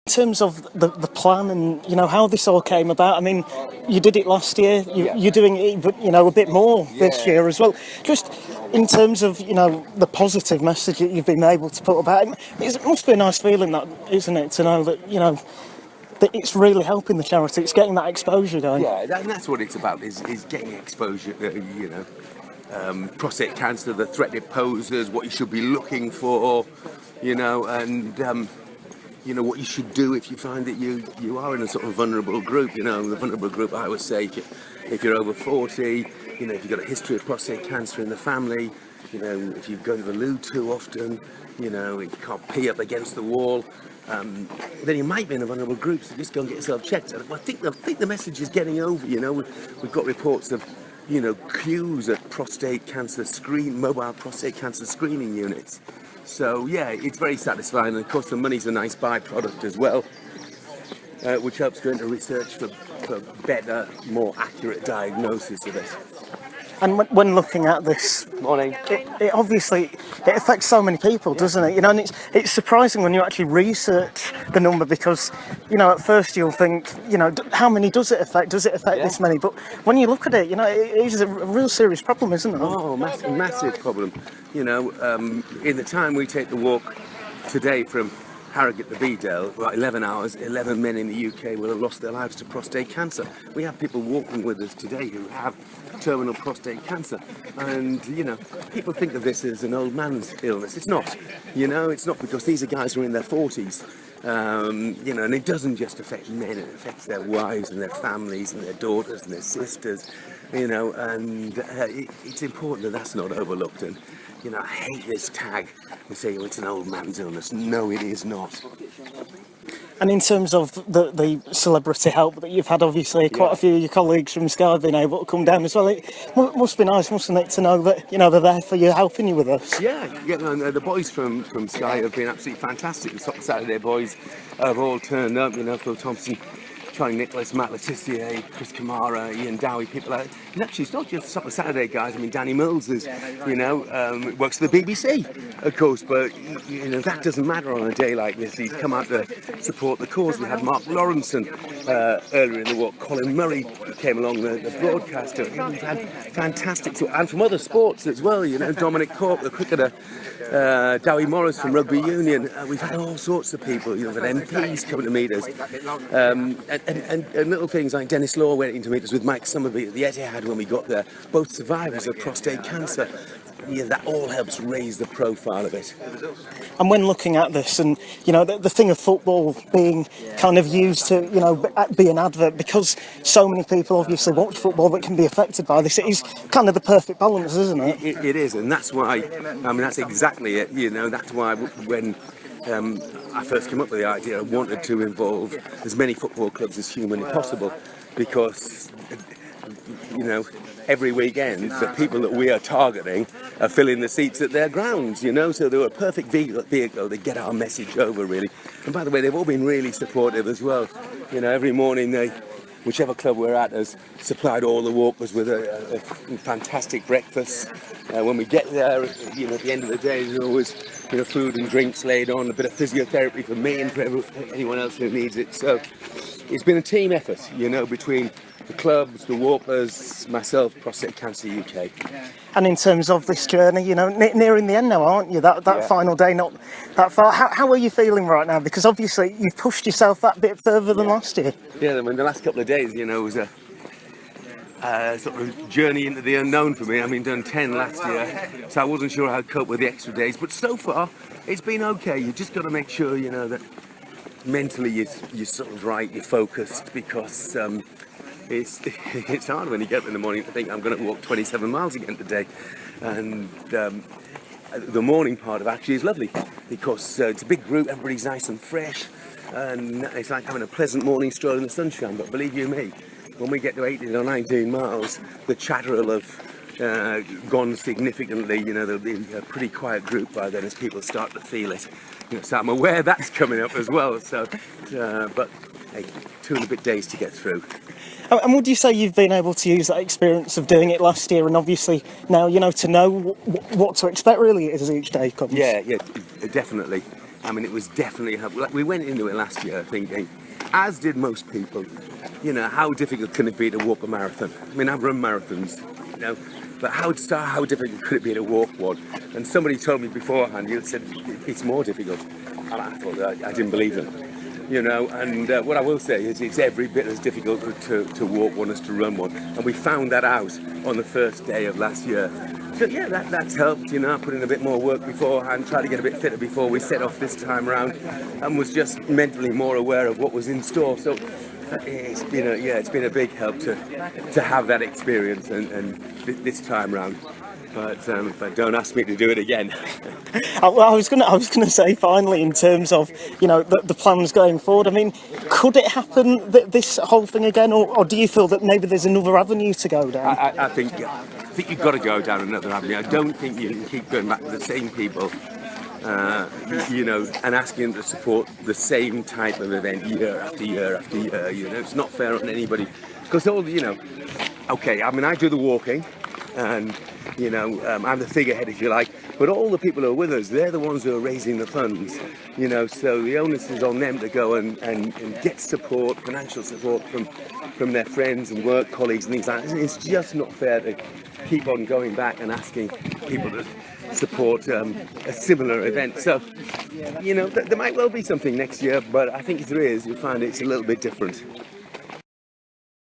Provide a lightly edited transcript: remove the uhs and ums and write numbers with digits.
In terms of the plan and, how this all came about, I mean, you did it last year, you're doing it, a bit more this year as well. Just in terms of, the positive message that you've been able to put about it, it must be a nice feeling, that, isn't it, to know that, that it's really helping the charity, it's getting that exposure going. Yeah, and that's what it's about, is getting exposure, prostate cancer, the threat it poses, what you should be looking for, and what you should do if you find that you are in a sort of vulnerable group. The vulnerable group, I would say, if you're over 40, if you've got a history of prostate cancer in the family, if you go to the loo too often, if you can't pee up against the wall, then you might be in a vulnerable group, so just go and get yourself checked. I think the message is getting over. We've got reports of queues at mobile prostate cancer screening units. So yeah, it's very satisfying, and of course the money's a nice byproduct as well, which helps go into research for better, more accurate diagnosis of it. And when looking at this, Morning. It obviously affects so many people, doesn't it? And it's surprising when you actually research the number, because at first you'll think, how many does it affect? Does it affect this many? But when you look at it, it is a real serious problem, isn't it? Oh, massive problem. In the time we take the walk today from Harrogate to Bedale, about 11 hours, 11 men in the UK will have lost their lives to prostate cancer. We have people walking with us today who have terminal prostate cancer, and people think of this as an old man's illness. It's not. It's not, because these are guys who are in their 40s. And it doesn't just affect men, it affects their wives and their families and their daughters and their sisters, and it's important that that's not overlooked. And I hate this tag and say, it's an old man's illness. No, it is not. And in terms of the celebrity help that you've had, obviously quite a few of your colleagues from Sky have been able to come down as well. It must be nice, mustn't it, to know that they're there for you, helping you with us. Yeah, and the boys from Sky have been absolutely fantastic. The Top Saturday boys have all turned up. Phil Thompson, Charlie Nicholas, Matt Letizia, Chris Kamara, Ian Dowie, people like that. And actually, it's not just Top Saturday guys. I mean, Danny Mills is, works for the BBC, of course, but, that doesn't matter on a day like this. He's come out to support the cause. We had Mark Lawrenson earlier in the walk. Colin Murray came along, the broadcaster. We've had fantastic, and from other sports as well, Dominic Cork, the cricketer, Dowie Morris from Rugby Union. We've had all sorts of people, the MPs coming to meet us. And little things like Dennis Law went in to meet us with Mike Summerby at the Etihad when we got there, both survivors of prostate cancer. That all helps raise the profile of it. And when looking at this, and the thing of football being kind of used to be an advert, because so many people obviously watch football that can be affected by this, it is kind of the perfect balance, isn't it? It is, and that's why, that's exactly it. That's why when I first came up with the idea, I wanted to involve as many football clubs as humanly possible, because every weekend the people that we are targeting are filling the seats at their grounds, so they're a perfect vehicle to get our message over, really. And by the way, they've all been really supportive as well. Every morning whichever club we're at has supplied all the walkers with a fantastic breakfast. When we get there, at the end of the day, there's always food and drinks laid on, a bit of physiotherapy for me and for anyone else who needs it. So it's been a team effort, between the clubs, the walkers, myself, Prostate Cancer UK. And in terms of this journey, nearing the end now, aren't you? That final day, not that far. How are you feeling right now? Because obviously you've pushed yourself that bit further than last year. Yeah, I mean, the last couple of days, was a sort of journey into the unknown for me. I mean, done 10 last year, so I wasn't sure how I'd cope with the extra days. But so far, it's been okay. You just got to make sure, that mentally you're sort of right, you're focused, because it's hard when you get up in the morning to think, I'm going to walk 27 miles again today. And the morning part of actually is lovely, because it's a big group, everybody's nice and fresh, and it's like having a pleasant morning stroll in the sunshine. But believe you me, when we get to 18 or 19 miles, the chatter will have gone significantly. There'll be a pretty quiet group by then as people start to feel it. So I'm aware that's coming up as well. So, but hey, 2 and a bit days to get through. And would you say you've been able to use that experience of doing it last year, and obviously now, to know what to expect really as each day comes? Yeah, definitely. I mean, it was definitely helpful. Like, we went into it last year thinking, as did most people, you know, how difficult can it be to walk a marathon? I mean, I've run marathons, you know, but how difficult could it be to walk one? And somebody told me beforehand, you said it's more difficult, and I thought I didn't believe them, you know. And what I will say is it's every bit as difficult to walk one as to run one, and we found that out on the first day of last year. So yeah, that's helped, you know. I put in a bit more work beforehand, tried to get a bit fitter before we set off this time around, and was just mentally more aware of what was in store. So it's been a big help to have that experience and this time round. But don't ask me to do it again. Well, I was gonna say finally, in terms of, you know, the plans going forward. I mean, could it happen this whole thing again, or do you feel that maybe there's another avenue to go down? I think you've got to go down another avenue. I don't think you can keep going back to the same people, you know, and asking them to support the same type of event year after year after year. You know, it's not fair on anybody, because all, you know, okay, I mean, I do the walking, and you know, I'm the figurehead, if you like, but all the people who are with us, they're the ones who are raising the funds, you know, so the onus is on them to go and get support, financial support from their friends and work colleagues and things like that. It's just not fair to keep on going back and asking people to support a similar event. So, you know, there might well be something next year, but I think if there is, you'll find it's a little bit different.